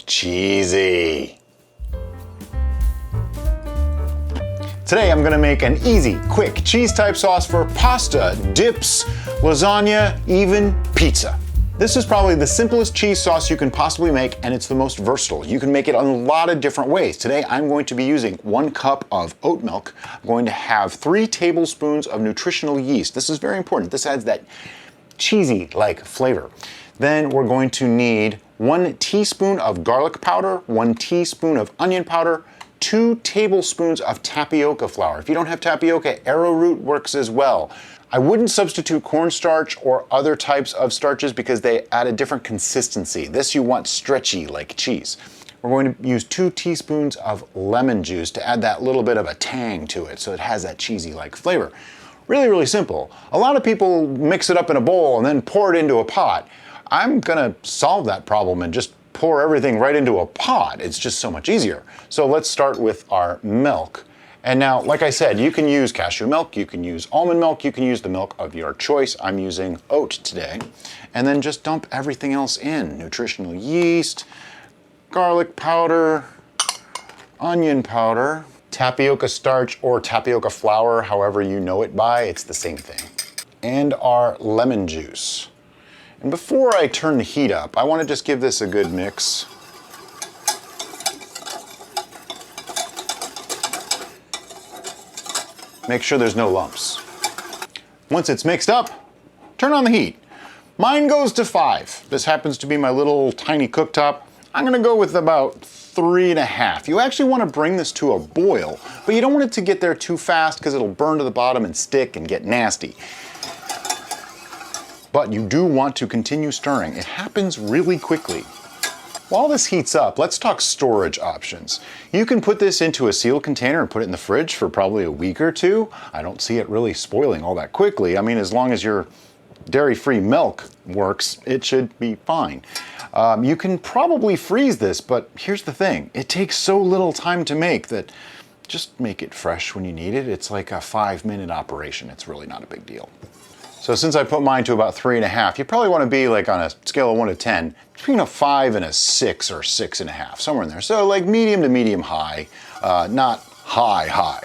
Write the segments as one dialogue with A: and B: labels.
A: cheesy. Today I'm gonna make an easy, quick cheese type sauce for pasta, dips, lasagna, even pizza. This is probably the simplest cheese sauce you can possibly make, and it's the most versatile. You can make it in a lot of different ways. Today I'm going to be using 1 cup of oat milk. I'm going to have 3 tablespoons of nutritional yeast. This is very important. This adds that cheesy-like flavor. Then we're going to need 1 teaspoon of garlic powder, 1 teaspoon of onion powder, 2 tablespoons of tapioca flour. If you don't have tapioca, arrowroot works as well. I wouldn't substitute cornstarch or other types of starches because they add a different consistency. This you want stretchy like cheese. We're going to use 2 teaspoons of lemon juice to add that little bit of a tang to it so it has that cheesy-like flavor. Really, really simple. A lot of people mix it up in a bowl and then pour it into a pot. I'm gonna solve that problem and just pour everything right into a pot. It's just so much easier. So let's start with our milk. And now, like I said, you can use cashew milk, you can use almond milk, you can use the milk of your choice. I'm using oat today. And then just dump everything else in. Nutritional yeast, garlic powder, onion powder, tapioca starch or tapioca flour, however you know it by, it's the same thing. And our lemon juice. And before I turn the heat up, I want to just give this a good mix. Make sure there's no lumps. Once it's mixed up, turn on the heat. Mine goes to 5. This happens to be my little tiny cooktop. I'm gonna go with about 3.5. You actually wanna bring this to a boil, but you don't want it to get there too fast because it'll burn to the bottom and stick and get nasty. But you do want to continue stirring. It happens really quickly. While this heats up, let's talk storage options. You can put this into a sealed container and put it in the fridge for probably a week or 2. I don't see it really spoiling all that quickly. I mean, as long as your dairy-free milk works, it should be fine. You can probably freeze this, but here's the thing. It takes so little time to make that just make it fresh when you need it. It's like a 5-minute operation. It's really not a big deal. So since I put mine to about 3.5, you probably want to be like on a scale of 1 to 10, between a 5 and a 6 or 6.5, somewhere in there. So like medium to medium high, not high.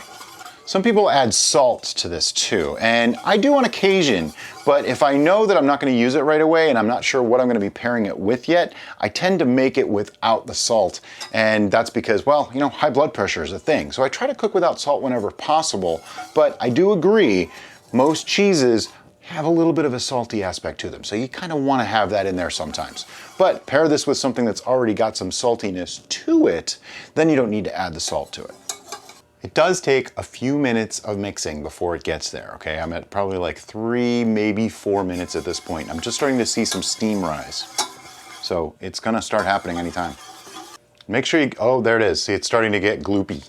A: Some people add salt to this too, and I do on occasion, but if I know that I'm not going to use it right away and I'm not sure what I'm going to be pairing it with yet, I tend to make it without the salt, and that's because, well, you know, high blood pressure is a thing. So I try to cook without salt whenever possible, but I do agree, most cheeses have a little bit of a salty aspect to them. So you kind of want to have that in there sometimes. But pair this with something that's already got some saltiness to it, then you don't need to add the salt to it. It does take a few minutes of mixing before it gets there, okay? I'm at probably like 3, maybe 4 minutes at this point. I'm just starting to see some steam rise. So it's gonna start happening anytime. Make sure you, oh, there it is. See, it's starting to get gloopy.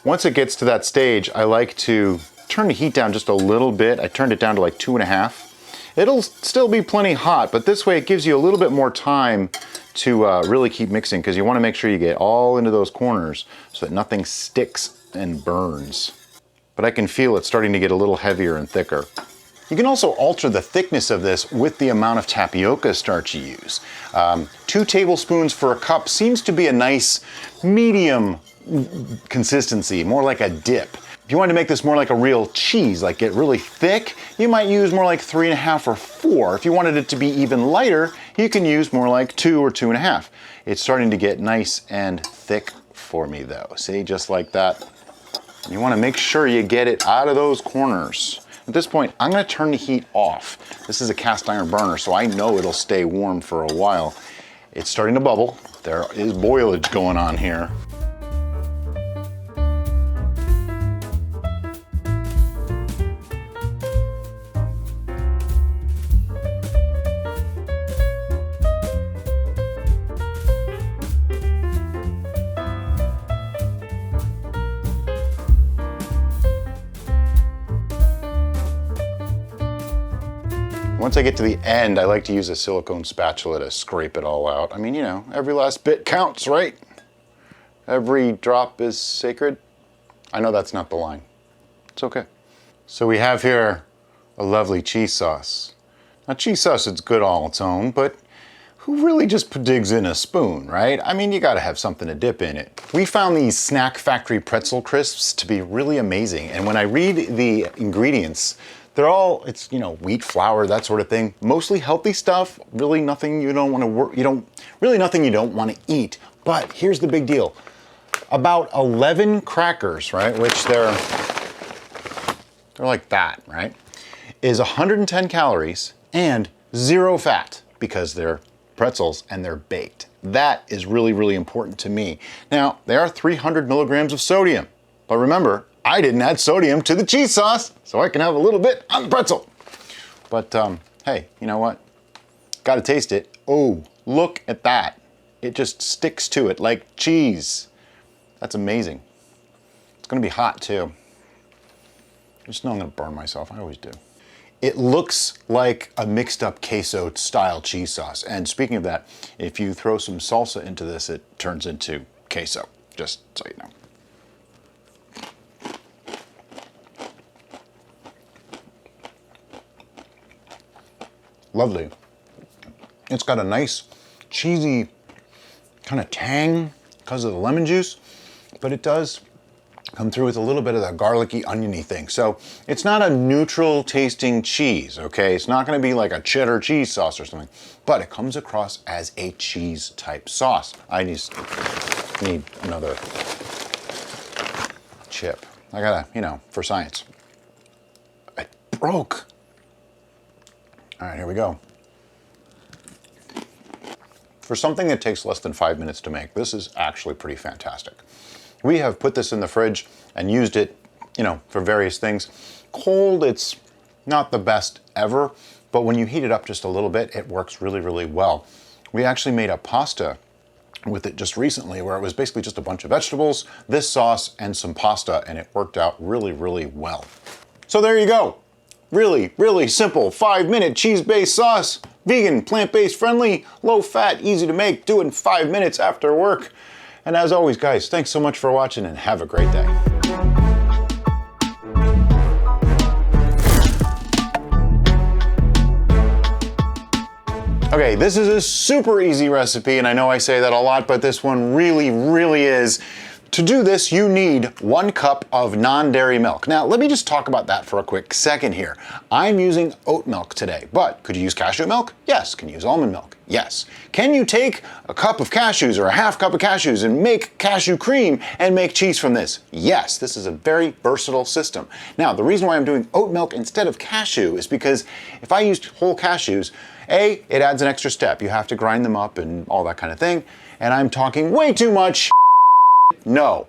A: Once it gets to that stage, I like to turn the heat down just a little bit. I turned it down to like 2.5. It'll still be plenty hot, but this way it gives you a little bit more time to really keep mixing because you want to make sure you get all into those corners so that nothing sticks and burns. But I can feel it starting to get a little heavier and thicker. You can also alter the thickness of this with the amount of tapioca starch you use. 2 tablespoons for a cup seems to be a nice medium consistency, more like a dip. If you want to make this more like a real cheese, like get really thick, you might use more like 3.5 or 4. If you wanted it to be even lighter, you can use more like 2 or 2.5. It's starting to get nice and thick for me though. See, just like that. You want to make sure you get it out of those corners. At this point, I'm going to turn the heat off. This is a cast iron burner, so I know it'll stay warm for a while. It's starting to bubble. There is boilage going on here. Once I get to the end, I like to use a silicone spatula to scrape it all out. I mean, you know, every last bit counts, right? Every drop is sacred. I know that's not the line. It's okay. So we have here a lovely cheese sauce. Now cheese sauce is good all its own, but who really just digs in a spoon, right? I mean, you gotta have something to dip in it. We found these Snack Factory pretzel crisps to be really amazing. And when I read the ingredients, they're all, it's, you know, wheat, flour, that sort of thing. Mostly healthy stuff, really nothing you don't wanna really nothing you don't wanna eat. But here's the big deal. About 11 crackers, right, which they're like that, right, is 110 calories and 0 fat because they're pretzels and they're baked. That is really, really important to me. Now, they are 300 milligrams of sodium, but remember, I didn't add sodium to the cheese sauce, so I can have a little bit on the pretzel. But hey, you know what? Gotta taste it. Oh, look at that. It just sticks to it like cheese. That's amazing. It's gonna be hot too. I just know I'm gonna burn myself, I always do. It looks like a mixed up queso style cheese sauce. And speaking of that, if you throw some salsa into this, it turns into queso, just so you know. Lovely. It's got a nice cheesy kind of tang because of the lemon juice, but it does come through with a little bit of that garlicky, oniony thing. So it's not a neutral tasting cheese, okay? It's not gonna be like a cheddar cheese sauce or something, but it comes across as a cheese type sauce. I just need another chip. I gotta, you know, for science. It broke. All right, here we go. For something that takes less than 5 minutes to make, this is actually pretty fantastic. We have put this in the fridge and used it, you know, for various things. Cold, it's not the best ever, but when you heat it up just a little bit, it works really, really well. We actually made a pasta with it just recently where it was basically just a bunch of vegetables, this sauce, and some pasta, and it worked out really, really well. So there you go. Really, really simple 5-minute cheese-based sauce. Vegan, plant-based friendly, low fat, easy to make, do it in 5 minutes after work. And as always, guys, thanks so much for watching and have a great day. Okay, this is a super easy recipe, and I know I say that a lot, but this one really, really is. To do this, you need 1 cup of non-dairy milk. Now, let me just talk about that for a quick second here. I'm using oat milk today, but could you use cashew milk? Yes. Can you use almond milk? Yes. Can you take a cup of cashews or a half cup of cashews and make cashew cream and make cheese from this? Yes. This is a very versatile system. Now, the reason why I'm doing oat milk instead of cashew is because if I used whole cashews, A, it adds an extra step. You have to grind them up and all that kind of thing. And I'm talking way too much. No,